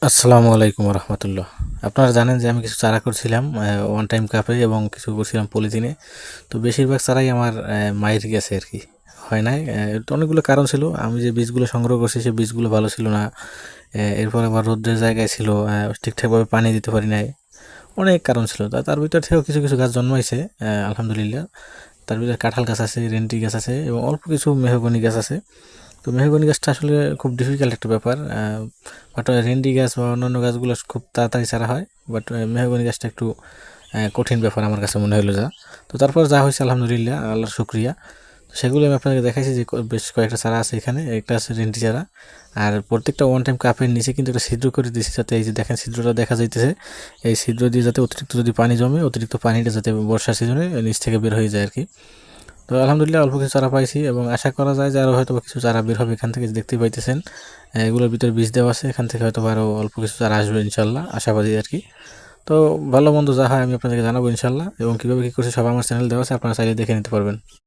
আসসালামু আলাইকুম রহমতুল্লাহ। আপনারা জানেন যে আমি কিছু চারা করছিলাম ওয়ান টাইম কাপে এবং কিছু করছিলাম পলিথিনে। তো বেশিরভাগ চারাই আমার মাইর গেছে আর কি, হয় নাই। তো অনেকগুলো কারণ ছিল, আমি যে বীজগুলো সংগ্রহ করছি সেই বীজগুলো ভালো ছিল না। এরপর আবার রৌদ্রের জায়গায় ছিল, ঠিকঠাকভাবে পানি দিতে পারি নাই। অনেক কারণ ছিল, তার ভিতর থেকেও কিছু কিছু গাছ জন্মাইছে আলহামদুলিল্লাহ। তার ভিতরে কাঁঠাল গাছ আছে, রেন্টি গাছ আছে এবং অল্প কিছু মেহগনি গাছ আছে। তো মেহগনি গাছটা আসলে খুব ডিফিকাল্ট একটা ব্যাপার, বাট রেন্ডি গাছ বা অন্যান্য গাছগুলো খুব তাড়াতাড়ি ছাড়া হয়। বাট মেহগনি গাছটা একটু কঠিন ব্যাপার আমার কাছে মনে হলো যা। তো তারপর যা হয়েছে আলহামদুলিল্লাহ, আল্লাহর শুক্রিয়া। তো সেগুলো আমি আপনাকে দেখাইছি যে বেশ কয়েকটা চারা আছে এখানে, একটা আছে রেন্টি চারা। আর প্রত্যেকটা ওয়ান টাইম কাপের নিচে কিন্তু একটা ছিদ্র করে দিয়েছি, যাতে এই যে দেখেন ছিদ্রটা দেখা যাইতেছে, এই ছিদ্র দিয়ে যাতে অতিরিক্ত যদি পানি জমে, অতিরিক্ত পানিটা যাতে বর্ষার সিজনে নিচ থেকে বের হয়ে যায় আর কি। তো আলহামদুলিল্লাহ অল্প কিছু চারা পাইছি এবং আশা করা যায় যে আরও হয়তো কিছু চারা বের হবে এখান থেকে, দেখতেই পাইতেছেন এগুলোর ভিতরে বীজ দেওয়া আছে, এখান থেকে হয়তো আরও অল্প কিছু চারা আসবে ইনশাল্লাহ, আশাবাদী আর কি। তো ভালো মন্দ যা হয় আমি আপনাদেরকে জানাবো ইনশাল্লাহ, এবং কীভাবে কী করছি সব আমার চ্যানেল দেওয়া আছে, আপনারা চাইলে দেখে নিতে পারবেন।